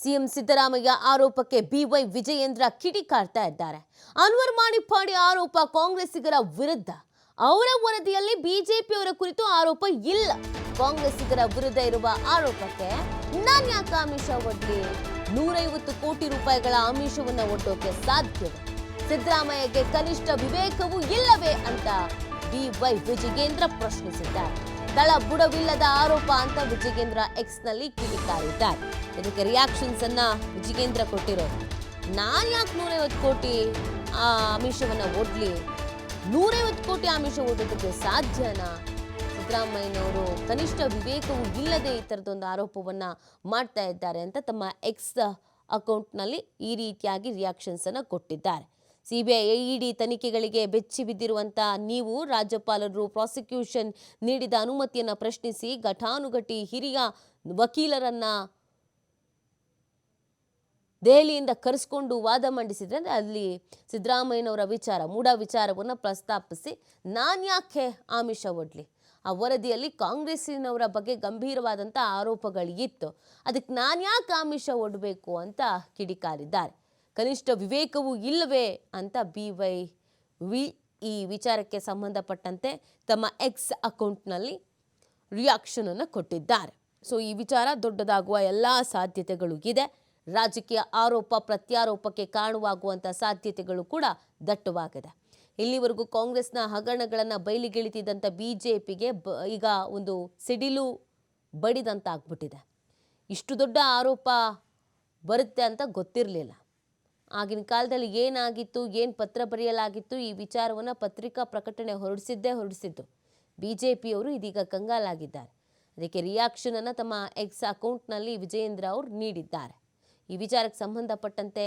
CM Siddaramaiah ಆರೋಪಕ್ಕೆ B Y Vijayendra ಕಿಡಿಕಾರ್ತಾ ಇದ್ದಾರೆ. ಅನ್ವರ್ ಮಾಣಿಪ್ಪಾಡಿ ಆರೋಪ ಕಾಂಗ್ರೆಸ್ಸಿಗರ ವಿರುದ್ಧ. ಅವರ ವರದಿಯಲ್ಲಿ ಬಿಜೆಪಿಯವರ ಕುರಿತು ಆರೋಪ ಇಲ್ಲ. ಕಾಂಗ್ರೆಸ್ಸಿಗರ ವಿರುದ್ಧ ಇರುವ ಆರೋಪಕ್ಕೆ ನಾನು ಯಾಕೆ ಆಮಿಷ ಒಡ್ಲಿ? 150 ಕೋಟಿ ರೂಪಾಯಿಗಳ ಆಮಿಷವನ್ನು ಒಡ್ಡೋಕೆ ಸಾಧ್ಯವೇ? ಸಿದ್ದರಾಮಯ್ಯಗೆ ಕನಿಷ್ಠ ವಿವೇಕವೂ ಇಲ್ಲವೇ ಅಂತ ಬಿವೈ ವಿಜಯೇಂದ್ರ ಪ್ರಶ್ನಿಸಿದ್ದಾರೆ. ದಳ ಬುಡವಿಲ್ಲದ ಆರೋಪ ಅಂತ ವಿಜಯೇಂದ್ರ ಎಕ್ಸ್ ನಲ್ಲಿ ಕಿಡಿಕಾರಿದ್ದಾರೆ. ಇದಕ್ಕೆ ರಿಯಾಕ್ಷನ್ಸ್ ಅನ್ನ ವಿಜಯೇಂದ್ರ ಕೊಟ್ಟಿರೋದು. ನಾನು ಯಾಕೆ 150 ಕೋಟಿ ಆಮಿಷವನ್ನ ಒಡ್ಲಿ? 150 ಕೋಟಿ ಆಮಿಷ ಒಡ್ಡೋದಕ್ಕೆ ಸಾಧ್ಯನಾ? ಸಿದ್ದರಾಮಯ್ಯನವರು ಕನಿಷ್ಠ ವಿವೇಕವೂ ಇಲ್ಲದೆ ಈ ಥರದೊಂದು ಆರೋಪವನ್ನ ಮಾಡ್ತಾ ಇದ್ದಾರೆ ಅಂತ ತಮ್ಮ ಎಕ್ಸ್ ಅಕೌಂಟ್ನಲ್ಲಿ ಈ ರೀತಿಯಾಗಿ ರಿಯಾಕ್ಷನ್ಸ್ ಅನ್ನ ಕೊಟ್ಟಿದ್ದಾರೆ. ಸಿಬಿಐ ಇಡಿ ತನಿಖೆಗಳಿಗೆ ಬೆಚ್ಚಿ ಬಿದ್ದಿರುವಂಥ ನೀವು ರಾಜ್ಯಪಾಲರು ಪ್ರಾಸಿಕ್ಯೂಷನ್ ನೀಡಿದ ಅನುಮತಿಯನ್ನು ಪ್ರಶ್ನಿಸಿ ಘಟಾನುಘಟಿ ಹಿರಿಯ ವಕೀಲರನ್ನ ದೆಹಲಿಯಿಂದ ಕರೆಸ್ಕೊಂಡು ವಾದ ಮಂಡಿಸಿದ್ರೆ ಅಲ್ಲಿ ಸಿದ್ದರಾಮಯ್ಯನವರ ಮೂಢ ವಿಚಾರವನ್ನು ಪ್ರಸ್ತಾಪಿಸಿ ನಾನು ಯಾಕೆ ಆಮಿಷ ಒಡ್ಲಿ? ಆ ವರದಿಯಲ್ಲಿ ಕಾಂಗ್ರೆಸ್ಸಿನವರ ಬಗ್ಗೆ ಗಂಭೀರವಾದಂಥ ಆರೋಪಗಳಿತ್ತು. ಅದಕ್ಕೆ ನಾನು ಯಾಕೆ ಆಮಿಷ ಒಡ್ಬೇಕು ಅಂತ ಕಿಡಿಕಾರಿದ್ದಾರೆ. ಕನಿಷ್ಠ ವಿವೇಕವೂ ಇಲ್ಲವೇ ಅಂತ ಬಿವೈ ಈ ವಿಚಾರಕ್ಕೆ ಸಂಬಂಧಪಟ್ಟಂತೆ ತಮ್ಮ ಎಕ್ಸ್ ಅಕೌಂಟ್ನಲ್ಲಿ ರಿಯಾಕ್ಷನ್ ಅನ್ನು ಕೊಟ್ಟಿದ್ದಾರೆ. ಸೊ ಈ ವಿಚಾರ ದೊಡ್ಡದಾಗುವ ಎಲ್ಲ ಸಾಧ್ಯತೆಗಳು ಇದೆ. ರಾಜಕೀಯ ಆರೋಪ ಪ್ರತ್ಯಾರೋಪಕ್ಕೆ ಕಾರಣವಾಗುವಂಥ ಸಾಧ್ಯತೆಗಳು ಕೂಡ ದಟ್ಟವಾಗಿದೆ. ಇಲ್ಲಿವರೆಗೂ ಕಾಂಗ್ರೆಸ್ನ ಹಗರಣಗಳನ್ನು ಬಯಲಿಗೆಳಿತಿದ್ದಂಥ ಬಿಜೆಪಿಗೆ ಈಗ ಒಂದು ಸಿಡಿಲು ಬಡಿದಂತಾಗ್ಬಿಟ್ಟಿದೆ. ಇಷ್ಟು ದೊಡ್ಡ ಆರೋಪ ಬರುತ್ತೆ ಅಂತ ಗೊತ್ತಿರಲಿಲ್ಲ. ಆಗಿನ ಕಾಲದಲ್ಲಿ ಏನಾಗಿತ್ತು, ಏನು ಪತ್ರ ಬರೆಯಲಾಗಿತ್ತು, ಈ ವಿಚಾರವನ್ನು ಪತ್ರಿಕಾ ಪ್ರಕಟಣೆ ಹೊರಡಿಸಿದ್ದು. ಬಿಜೆಪಿಯವರು ಇದೀಗ ಕಂಗಾಲಾಗಿದ್ದಾರೆ. ಅದಕ್ಕೆ ರಿಯಾಕ್ಷನನ್ನು ತಮ್ಮ ಎಕ್ಸ್ ಅಕೌಂಟ್ನಲ್ಲಿ ವಿಜಯೇಂದ್ರ ಅವರು ನೀಡಿದ್ದಾರೆ. ಈ ವಿಚಾರಕ್ಕೆ ಸಂಬಂಧಪಟ್ಟಂತೆ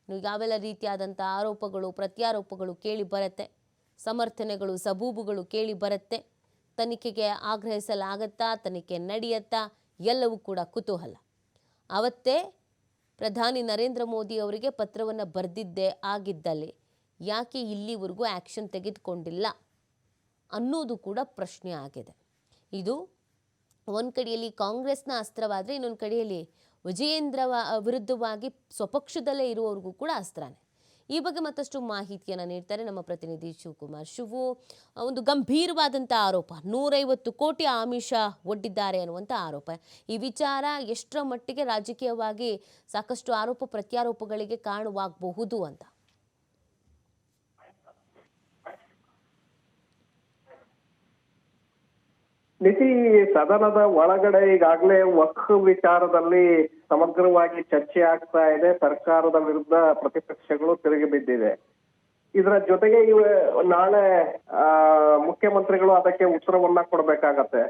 ಯಾವೆಲ್ಲ ರೀತಿಯಾದಂಥ ಆರೋಪಗಳು ಪ್ರತ್ಯಾರೋಪಗಳು ಕೇಳಿ ಬರುತ್ತೆ, ಸಮರ್ಥನೆಗಳು ಸಬೂಬುಗಳು ಕೇಳಿ ಬರುತ್ತೆ, ತನಿಖೆಗೆ ಆಗ್ರಹಿಸಲಾಗತ್ತಾ, ತನಿಖೆ ನಡೆಯತ್ತಾ, ಎಲ್ಲವೂ ಕೂಡ ಕುತೂಹಲ. ಅವತ್ತೇ ಪ್ರಧಾನಿ ನರೇಂದ್ರ ಮೋದಿ ಅವರಿಗೆ ಪತ್ರವನ್ನು ಬರೆದಿದ್ದೇ ಆಗಿದ್ದಲ್ಲಿ ಯಾಕೆ ಇಲ್ಲಿವರೆಗೂ ಆ್ಯಕ್ಷನ್ ತೆಗೆದುಕೊಂಡಿಲ್ಲ ಅನ್ನೋದು ಕೂಡ ಪ್ರಶ್ನೆ ಆಗಿದೆ. ಇದು ಒಂದು ಕಡೆಯಲ್ಲಿ ಕಾಂಗ್ರೆಸ್ನ ಅಸ್ತ್ರವಾದರೆ ಇನ್ನೊಂದು ಕಡೆಯಲ್ಲಿ ವಿಜಯೇಂದ್ರ ವಿರುದ್ಧವಾಗಿ ಸ್ವಪಕ್ಷದಲ್ಲೇ ಇರುವವರಿಗೂ ಕೂಡ ಅಸ್ತ್ರನೇ. ಈ ಬಗ್ಗೆ ಮತ್ತಷ್ಟು ಮಾಹಿತಿಯನ್ನು ನೀಡ್ತಾರೆ ನಮ್ಮ ಪ್ರತಿನಿಧಿ ಶಿವಕುಮಾರ್. ಶಿವು, ಒಂದು ಗಂಭೀರವಾದಂಥ ಆರೋಪ, 150 ಕೋಟಿ ಆಮಿಷ ಒಡ್ಡಿದ್ದಾರೆ ಅನ್ನುವಂಥ ಆರೋಪ. ಈ ವಿಚಾರ ಎಷ್ಟರ ಮಟ್ಟಿಗೆ ರಾಜಕೀಯವಾಗಿ ಸಾಕಷ್ಟು ಆರೋಪ ಪ್ರತ್ಯಾರೋಪಗಳಿಗೆ ಕಾರಣವಾಗಬಹುದು ಅಂತ? ನಿತಿ, ಸದನದ ಒಳಗಡೆ ಈಗಾಗಲೇ ವಕ್ಫ್ ವಿಚಾರದಲ್ಲಿ ಸಮಗ್ರವಾಗಿ ಚರ್ಚೆ ಆಗ್ತಾ ಇದೆ. ಸರ್ಕಾರದ ವಿರುದ್ಧ ಪ್ರತಿಪಕ್ಷಗಳು ತಿರುಗಿ ಬಿದ್ದಿದೆ. ಇದರ ಜೊತೆಗೆ ನಾಳೆ ಮುಖ್ಯಮಂತ್ರಿಗಳು ಅದಕ್ಕೆ ಉತ್ತರವನ್ನ ಕೊಡ್ಬೇಕಾಗತ್ತೆ.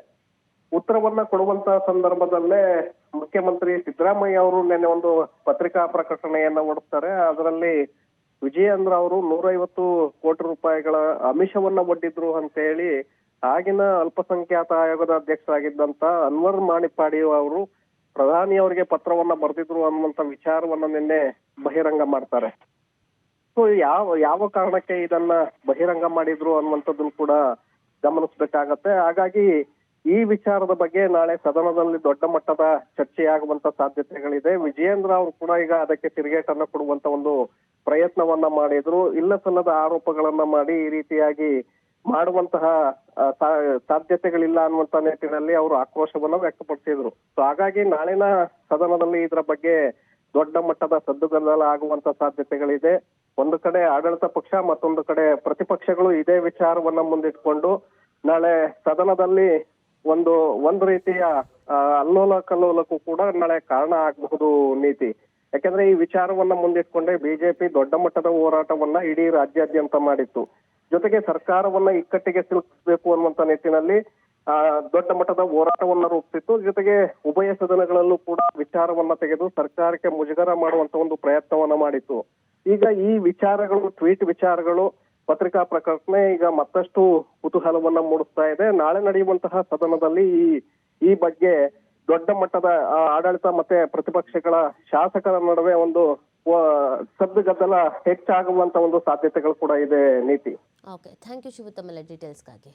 ಉತ್ತರವನ್ನ ಕೊಡುವಂತ ಸಂದರ್ಭದಲ್ಲೇ ಮುಖ್ಯಮಂತ್ರಿ ಸಿದ್ದರಾಮಯ್ಯ ಅವರು ನಿನ್ನೆ ಒಂದು ಪತ್ರಿಕಾ ಪ್ರಕಟಣೆಯನ್ನ ಹೊರಡಿಸ್ತಾರೆ. ಅದರಲ್ಲಿ ವಿಜಯೇಂದ್ರ ಅವರು 150 ಕೋಟಿ ರೂಪಾಯಿಗಳ ಆಮಿಷವನ್ನ ಒಡ್ಡಿದ್ರು ಅಂತ ಹೇಳಿ ಆಗಿನ ಅಲ್ಪಸಂಖ್ಯಾತ ಆಯೋಗದ ಅಧ್ಯಕ್ಷರಾಗಿದ್ದಂತ ಅನ್ವರ್ ಮಾಣಿಪ್ಪಾಡಿ ಅವರು ಪ್ರಧಾನಿಯವರಿಗೆ ಪತ್ರವನ್ನ ಬರೆದಿದ್ರು ಅನ್ನುವಂತ ವಿಚಾರವನ್ನ ನಿನ್ನೆ ಬಹಿರಂಗ ಮಾಡ್ತಾರೆ. ಸೊ ಯಾವ ಕಾರಣಕ್ಕೆ ಇದನ್ನ ಬಹಿರಂಗ ಮಾಡಿದ್ರು ಅನ್ನುವಂಥದ್ದನ್ನು ಕೂಡ ಗಮನಿಸ್ಬೇಕಾಗತ್ತೆ. ಹಾಗಾಗಿ ಈ ವಿಚಾರದ ಬಗ್ಗೆ ನಾಳೆ ಸದನದಲ್ಲಿ ದೊಡ್ಡ ಮಟ್ಟದ ಚರ್ಚೆಯಾಗುವಂತ ಸಾಧ್ಯತೆಗಳಿದೆ. ವಿಜಯೇಂದ್ರ ಅವರು ಕೂಡ ಈಗ ಅದಕ್ಕೆ ತಿರುಗೇಟನ್ನ ಕೊಡುವಂತ ಒಂದು ಪ್ರಯತ್ನವನ್ನ ಮಾಡಿದ್ರು. ಇಲ್ಲ ಸಲ್ಲದ ಆರೋಪಗಳನ್ನ ಮಾಡಿ ಈ ರೀತಿಯಾಗಿ ಮಾಡುವಂತಹ ಸಾಧ್ಯತೆಗಳಿಲ್ಲ ಅನ್ನುವಂತ ನಿಟ್ಟಿನಲ್ಲಿ ಅವರು ಆಕ್ರೋಶವನ್ನ ವ್ಯಕ್ತಪಡಿಸಿದ್ರು. ಸೊ ಹಾಗಾಗಿ ನಾಳಿನ ಸದನದಲ್ಲಿ ಇದರ ಬಗ್ಗೆ ದೊಡ್ಡ ಮಟ್ಟದ ಸದ್ದುಗದ್ದಲ ಆಗುವಂತ ಸಾಧ್ಯತೆಗಳಿದೆ. ಒಂದು ಕಡೆ ಆಡಳಿತ ಪಕ್ಷ, ಮತ್ತೊಂದು ಕಡೆ ಪ್ರತಿಪಕ್ಷಗಳು ಇದೇ ವಿಚಾರವನ್ನ ಮುಂದಿಟ್ಕೊಂಡು ನಾಳೆ ಸದನದಲ್ಲಿ ಒಂದು ರೀತಿಯ ಅಲ್ಲೋಲ ಕಲ್ಲೋಲಕ್ಕೂ ಕೂಡ ನಾಳೆ ಕಾರಣ ಆಗಬಹುದು ನೀತಿ. ಯಾಕಂದ್ರೆ ಈ ವಿಚಾರವನ್ನ ಮುಂದಿಟ್ಕೊಂಡೆ ಬಿಜೆಪಿ ದೊಡ್ಡ ಮಟ್ಟದ ಹೋರಾಟವನ್ನ ಇಡೀ ರಾಜ್ಯಾದ್ಯಂತ ಮಾಡಿತ್ತು. ಜೊತೆಗೆ ಸರ್ಕಾರವನ್ನ ಇಕ್ಕಟ್ಟಿಗೆ ಸಿಲುಕಿಸಬೇಕು ಅನ್ನುವಂತ ನಿಟ್ಟಿನಲ್ಲಿ ದೊಡ್ಡ ಮಟ್ಟದ ಹೋರಾಟವನ್ನ ರೂಪಿಸಿತ್ತು. ಜೊತೆಗೆ ಉಭಯ ಸದನಗಳಲ್ಲೂ ಕೂಡ ವಿಚಾರವನ್ನ ತೆಗೆದು ಸರ್ಕಾರಕ್ಕೆ ಮುಜುಗರ ಮಾಡುವಂತ ಒಂದು ಪ್ರಯತ್ನವನ್ನ ಮಾಡಿತ್ತು. ಈಗ ಈ ವಿಚಾರಗಳು, ಟ್ವೀಟ್ ವಿಚಾರಗಳು, ಪತ್ರಿಕಾ ಪ್ರಕಟಣೆ ಈಗ ಮತ್ತಷ್ಟು ಕುತೂಹಲವನ್ನ ಮೂಡಿಸ್ತಾ ಇದೆ. ನಾಳೆ ನಡೆಯುವಂತಹ ಸದನದಲ್ಲಿ ಈ ಬಗ್ಗೆ ದೊಡ್ಡ ಮಟ್ಟದ ಆಡಳಿತ ಮತ್ತೆ ಪ್ರತಿಪಕ್ಷಗಳ ಶಾಸಕರ ನಡುವೆ ಒಂದು ಸದ್ದುಗದ್ದಲ ಹೆಚ್ಚಾಗುವಂತ ಒಂದು ಸಾಧ್ಯತೆಗಳು ಕೂಡ ಇದೆ ನೀತಿ. ಓಕೆ, ಥ್ಯಾಂಕ್ ಯು ಶಿವು ತಮ್ಮೆಲ್ಲ ಡೀಟೇಲ್ಸ್ಗಾಗಿ.